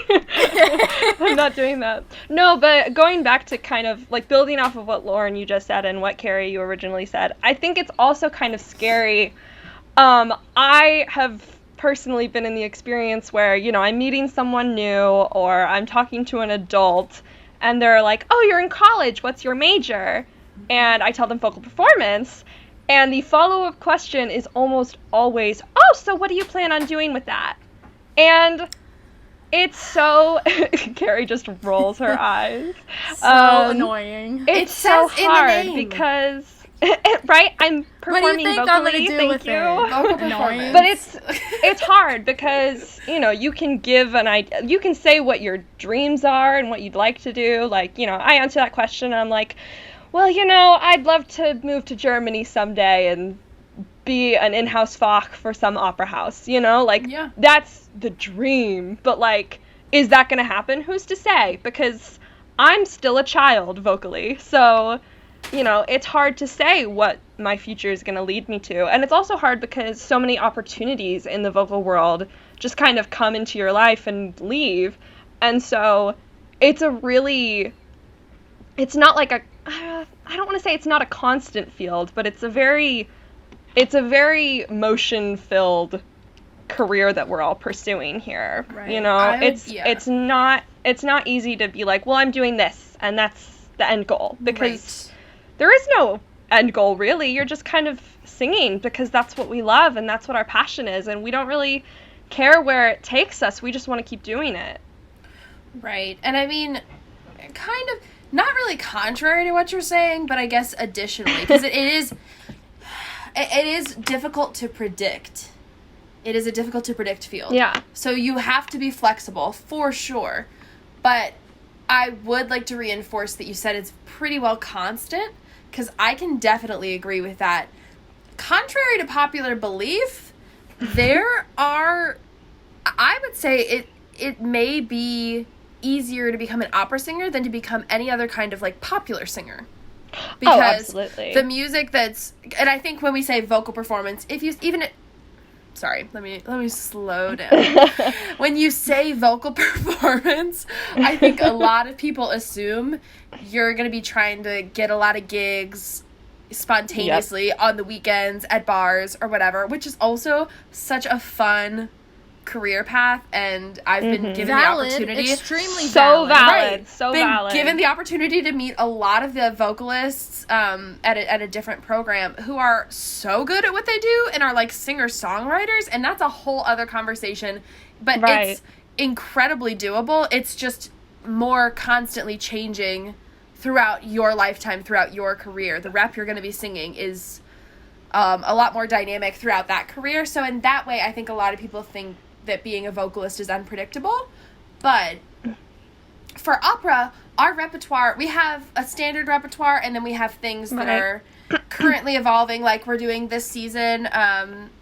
I'm not doing that. No, but going back to kind of, like, building off of what Lauren, you just said, and what Carrie, you originally said, I think it's also kind of scary. I have personally been in the experience where, I'm meeting someone new, or I'm talking to an adult, and they're like, oh, you're in college, what's your major? And I tell them vocal performance, and the follow-up question is almost always, oh, so what do you plan on doing with that? And it's so... Carrie just rolls her eyes. So annoying. It's so hard because... right? I'm performing vocally. I'm gonna do Thank with you. it? Vocal performance. But it's hard because, you can give an idea. You can say what your dreams are and what you'd like to do. Like, I answer that question and I'm like, well, I'd love to move to Germany someday and be an in-house Fach for some opera house, That's the dream. But, like, is that going to happen? Who's to say? Because I'm still a child vocally, so... it's hard to say what my future is going to lead me to. And it's also hard because so many opportunities in the vocal world just kind of come into your life and leave. And so it's not like I don't want to say it's not a constant field, but it's a very motion-filled career that we're all pursuing here. Right. It's not easy to be like, well, I'm doing this and that's the end goal, because there is no end goal, really. You're just kind of singing because that's what we love and that's what our passion is, and we don't really care where it takes us. We just want to keep doing it. Right. And I mean, kind of, not really contrary to what you're saying, but I guess additionally, because it is difficult to predict. It is a difficult to predict field. Yeah. So you have to be flexible, for sure. But I would like to reinforce that you said it's pretty well constant, because I can definitely agree with that. Contrary to popular belief, there are, I would say it may be easier to become an opera singer than to become any other kind of, like, popular singer. Because absolutely. the music that's, and I think when we say vocal performance, if you even, sorry, let me slow down. When you say vocal performance, I think a lot of people assume you're going to be trying to get a lot of gigs spontaneously on the weekends at bars or whatever, which is also such a fun career path, and I've been given the opportunity. Extremely so valid. Right. So been valid. given the opportunity to meet a lot of the vocalists at a different program who are so good at what they do and are like singer-songwriters, and that's a whole other conversation. But it's incredibly doable. It's just more constantly changing throughout your lifetime, throughout your career. The rep you're going to be singing is a lot more dynamic throughout that career. So in that way, I think a lot of people think that being a vocalist is unpredictable. But for opera, our repertoire, we have a standard repertoire, and then we have things that are currently evolving, like we're doing this season,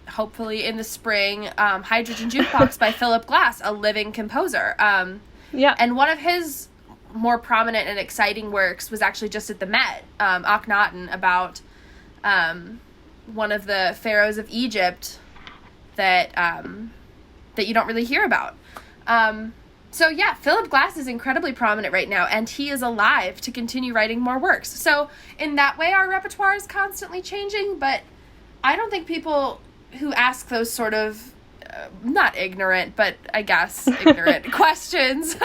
hopefully in the spring, Hydrogen Jukebox by Philip Glass, a living composer. And one of his more prominent and exciting works was actually just at the Met, Akhenaten, about one of the pharaohs of Egypt that you don't really hear about. So yeah, Philip Glass is incredibly prominent right now, and he is alive to continue writing more works. So in that way, our repertoire is constantly changing, but I don't think people who ask those sort of not ignorant, but I guess ignorant questions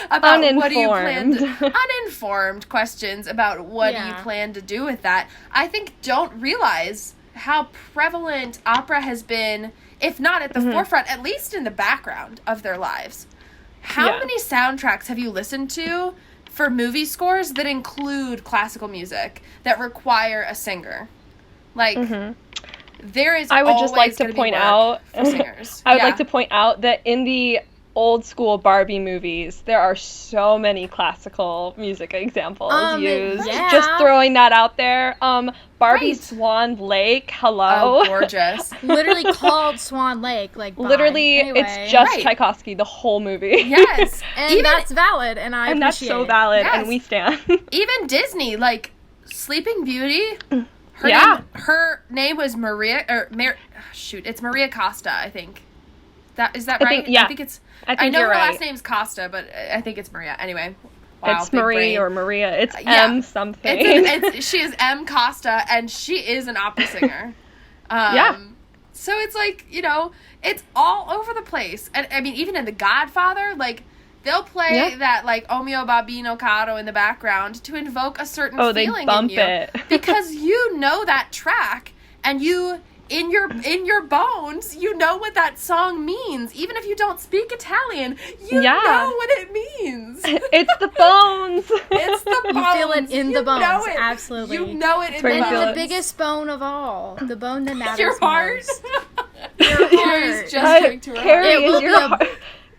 about what do you plan to, uninformed questions about what do you plan to do with that, I think don't realize how prevalent opera has been, if not at the forefront, at least in the background of their lives. How many soundtracks have you listened to for movie scores that include classical music that require a singer? Like, there is I would just like to point out for singers. I would like to point out that in the old school Barbie movies, there are so many classical music examples used. Just throwing that out there. Barbie Swan Lake, hello. Oh, gorgeous. Literally called Swan Lake, like literally, anyway. it's just Tchaikovsky, the whole movie. Yes. And that's valid, and I appreciate that's so valid, and we stand. Even Disney, like Sleeping Beauty, her name was Maria, it's Maria Costa, I think. Is that right? I think know you're her right. last name's Costa, but I think it's Maria. Anyway, wow, it's Marie brain. Or Maria. It's M something. She is M Costa, and she is an opera singer. So it's like, it's all over the place. And I mean, even in The Godfather, like, they'll play that, like, O mio babbino caro in the background to invoke a certain feeling in you. It. Because you know that track, and you, in your bones, you know what that song means. Even if you don't speak Italian, you know what it means. It's the bones. It's the bones. You feel it in the bones. Know it. Absolutely. You know it in the bones. And the biggest bone of all. The bone that matters Your heart. most. Your Carrie's just going to her heart.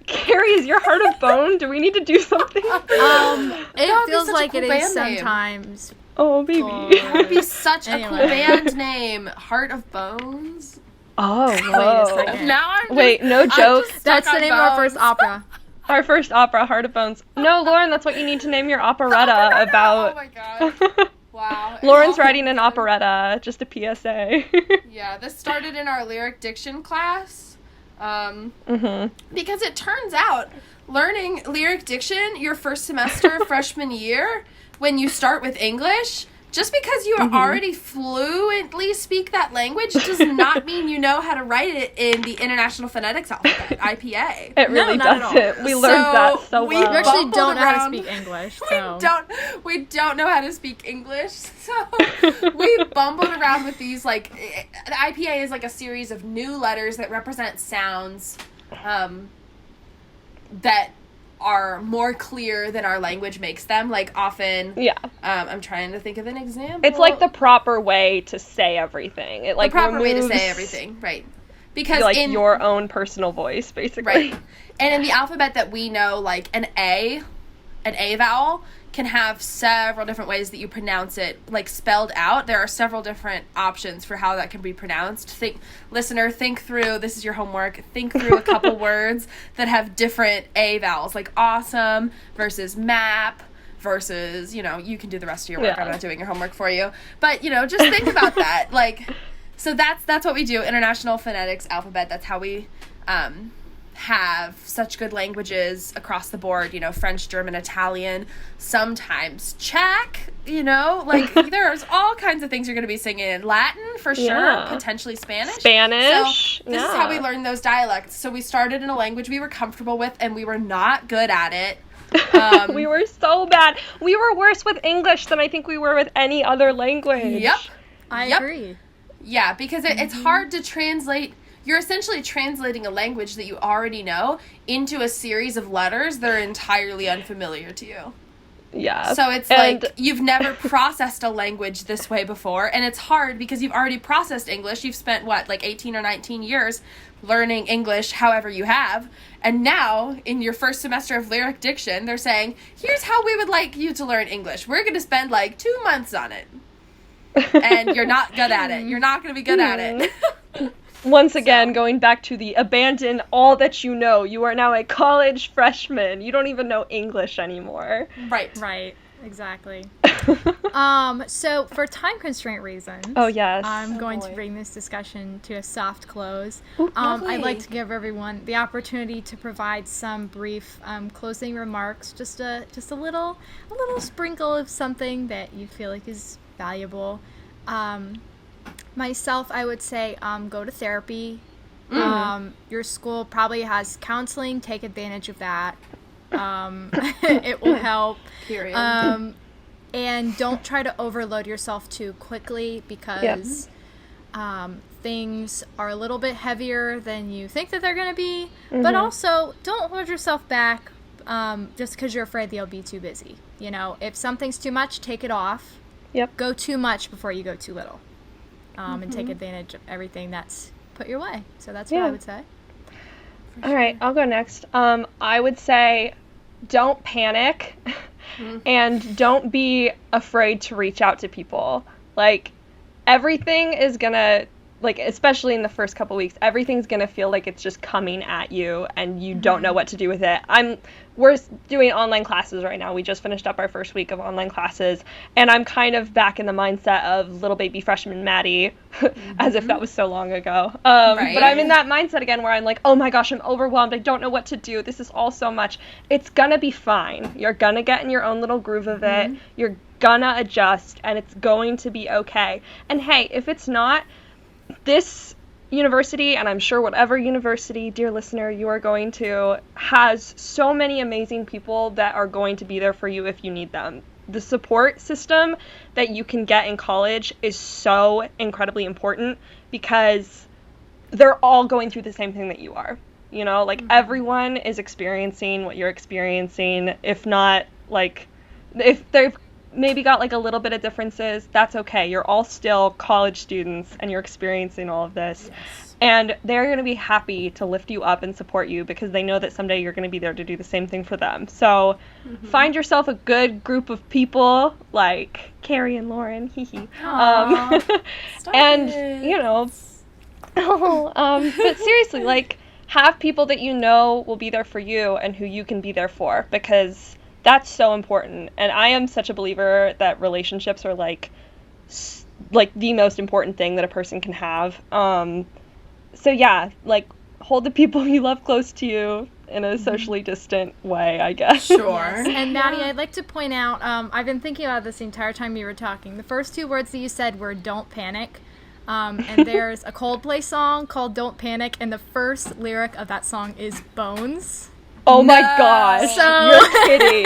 Carrie, is your heart of bone? Do we need to do something? It feels like cool it band is name. sometimes. Oh, baby. That would be such a cool band name. Heart of Bones. Oh, whoa. Wait a second. Now I'm just, wait, no joke. That's the name of our first opera. Our first opera, Heart of Bones. No, Lauren, that's what you need to name your operetta about. Oh my god. Wow. Lauren's writing an operetta, just a PSA. Yeah, this started in our lyric diction class. Because it turns out learning lyric diction your first semester freshman year, when you start with English, just because you already fluently speak that language does not mean you know how to write it in the International Phonetics Alphabet, IPA. It really doesn't. We learned that so well. We actually don't know how to speak English. So. We don't know how to speak English, so we bumbled around with these, like, the IPA is like a series of new letters that represent sounds that are more clear than our language makes them. Like, often, yeah. I'm trying to think of an example. It's like the proper way to say everything. It like the proper removes, way to say everything, right? Because like your own personal voice, basically. Right. And in the alphabet that we know, like an A vowel can have several different ways that you pronounce it, like spelled out. There are several different options for how that can be pronounced. Listener, think through, this is your homework, think through a couple words that have different A vowels, like awesome versus map versus, you can do the rest of your work. I'm not doing your homework for you. But, just think about that. Like, so that's what we do. International Phonetics Alphabet, that's how we have such good languages across the board, French, German, Italian, sometimes Czech, like there's all kinds of things you're going to be singing in. Latin, for sure, potentially Spanish. So this is how we learned those dialects. So we started in a language we were comfortable with, and we were not good at it. We were so bad. We were worse with English than I think we were with any other language. Yep. I agree. Yeah, because it's hard to translate. You're essentially translating a language that you already know into a series of letters that are entirely unfamiliar to you. Yeah. So it's like you've never processed a language this way before, and it's hard because you've already processed English. You've spent, 18 or 19 years learning English however you have, and now, in your first semester of lyric diction, they're saying, here's how we would like you to learn English. We're going to spend, 2 months on it. And you're not good at it. You're not going to be good at it. Once again, going back to the abandon all that you know. You are now a college freshman. You don't even know English anymore. Right. Exactly. So for time constraint reasons, oh yes, I'm going to bring this discussion to a soft close. Ooh, I'd like to give everyone the opportunity to provide some brief closing remarks, just a little sprinkle of something that you feel like is valuable. Myself, I would say go to therapy. Your school probably has counseling. Take advantage of that. It will help. Period. And don't try to overload yourself too quickly because things are a little bit heavier than you think that they're going to be. But also, don't hold yourself back just because you're afraid they'll be too busy. If something's too much, take it off. Yep. Go too much before you go too little. And take advantage of everything that's put your way. So that's what I would say. All right, I'll go next. I would say don't panic and don't be afraid to reach out to people. Like, everything is gonna, especially in the first couple weeks, everything's gonna feel like it's just coming at you and you don't know what to do with it. We're doing online classes right now. We just finished up our first week of online classes, and I'm kind of back in the mindset of little baby freshman Maddie, as if that was so long ago. Right. But I'm in that mindset again where I'm like, oh my gosh, I'm overwhelmed. I don't know what to do. This is all so much. It's gonna be fine. You're gonna get in your own little groove of it. You're gonna adjust, and it's going to be okay. And hey, if it's not, this university, and I'm sure whatever university, dear listener, you are going to, has so many amazing people that are going to be there for you if you need them. The support system that you can get in college is so incredibly important because they're all going through the same thing that you are. Everyone is experiencing what you're experiencing. If not, if they've maybe got a little bit of differences, that's okay. You're all still college students and you're experiencing all of this. Yes. And they're going to be happy to lift you up and support you because they know that someday you're going to be there to do the same thing for them. So find yourself a good group of people like Carrie and Lauren. And but seriously, have people that you know will be there for you and who you can be there for, because that's so important. And I am such a believer that relationships are the most important thing that a person can have. So yeah, hold the people you love close to you in a socially distant way, I guess. Sure. Yes. And Maddie, I'd like to point out, I've been thinking about this the entire time you were talking. The first two words that you said were "don't panic." And there's a Coldplay song called "Don't Panic," and the first lyric of that song is "Bones." Oh my gosh, you're kidding.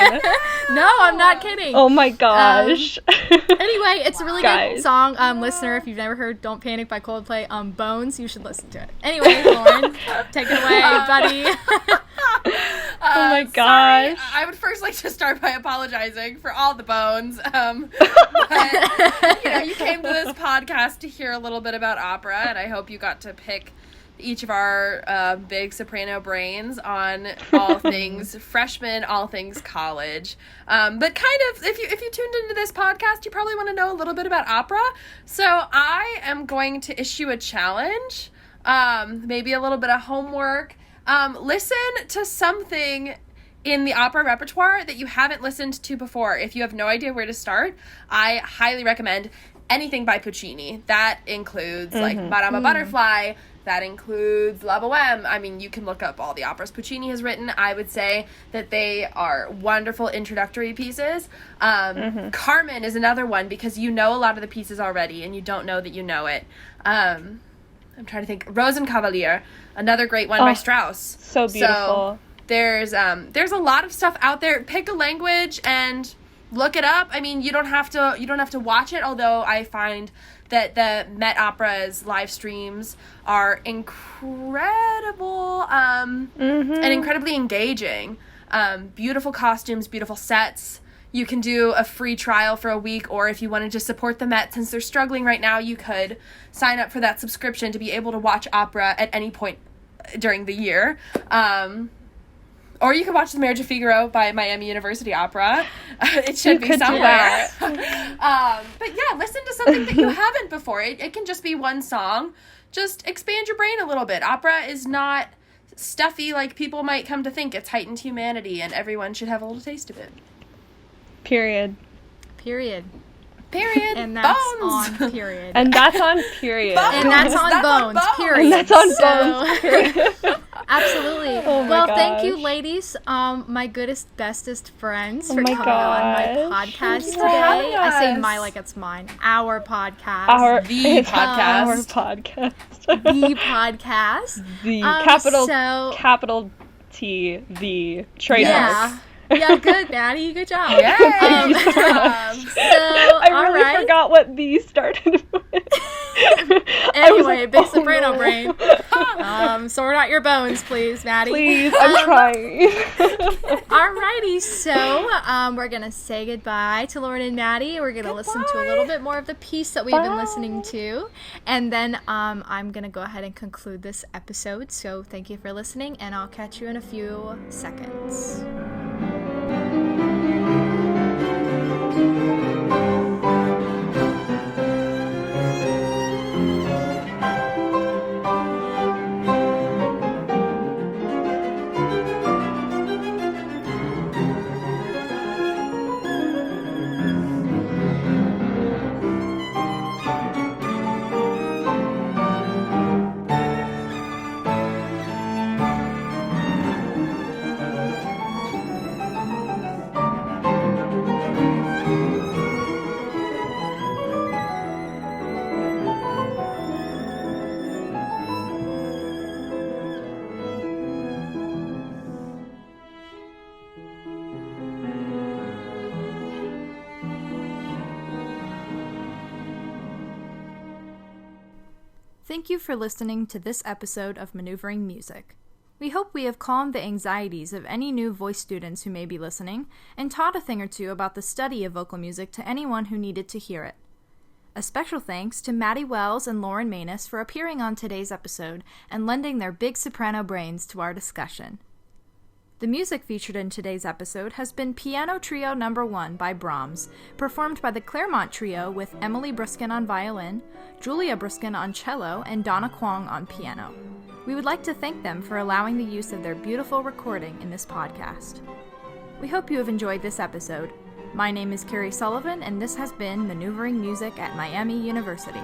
No, I'm not kidding. Oh my gosh. Anyway, it's a really good song. Listener, if you've never heard "Don't Panic" by Coldplay, Bones, you should listen to it. Anyway, Lauren, take it away, buddy. Oh my Sorry. gosh. I would first like to start by apologizing for all the bones. But, you came to this podcast to hear a little bit about opera, and I hope you got to pick each of our big soprano brains on all things freshman, all things college. But kind of, if you tuned into this podcast, you probably want to know a little bit about opera. So I am going to issue a challenge, maybe a little bit of homework. Listen to something in the opera repertoire that you haven't listened to before. If you have no idea where to start, I highly recommend anything by Puccini. That includes like Madame Butterfly. That includes La Boheme. I mean, you can look up all the operas Puccini has written. I would say that they are wonderful introductory pieces. Carmen is another one because you know a lot of the pieces already and you don't know that you know it. I'm trying to think. Rosenkavalier, another great one by Strauss. So beautiful. So there's a lot of stuff out there. Pick a language and look it up. I mean, you don't have to watch it, although I find that the Met Opera's live streams are incredible and incredibly engaging. Beautiful costumes, beautiful sets. You can do a free trial for a week, or if you wanted to support the Met since they're struggling right now, you could sign up for that subscription to be able to watch opera at any point during the year. Or you could watch The Marriage of Figaro by Miami University Opera. It should be somewhere. But yeah, listen to something that you haven't before. It can just be one song. Just expand your brain a little bit. Opera is not stuffy like people might come to think. It's heightened humanity, and everyone should have a little taste of it. Period. And that's Bones. on period. And that's on period. And that's on bones, period. And that's on bones, period. Absolutely. Oh my well, thank you, gosh. ladies, my goodest, bestest friends, Oh for my coming on my gosh. podcast Thank you for having today. I say us. my like it's mine. Our podcast. The podcast. Our podcast. The podcast. The So- capital T, the trademark. Yeah. Yeah, good, Maddie. Good job. Yay! So, I all really right. forgot what the started with. Anyway, big oh, soprano no. brain. Sort out your bones, please, Maddie. Please, I'm trying. Alrighty, so we're gonna say goodbye to Lauren and Maddie. We're gonna listen to a little bit more of the piece that we've been listening to, and then I'm gonna go ahead and conclude this episode. So thank you for listening, and I'll catch you in a few seconds. Thank you for listening to this episode of Maneuvering Music. We hope we have calmed the anxieties of any new voice students who may be listening and taught a thing or two about the study of vocal music to anyone who needed to hear it. A special thanks to Maddie Wells and Lauren Manus for appearing on today's episode and lending their big soprano brains to our discussion. The music featured in today's episode has been Piano Trio No. 1 by Brahms, performed by the Claremont Trio with Emily Bruskin on violin, Julia Bruskin on cello, and Donna Kwong on piano. We would like to thank them for allowing the use of their beautiful recording in this podcast. We hope you have enjoyed this episode. My name is Carrie Sullivan, and this has been Maneuvering Music at Miami University.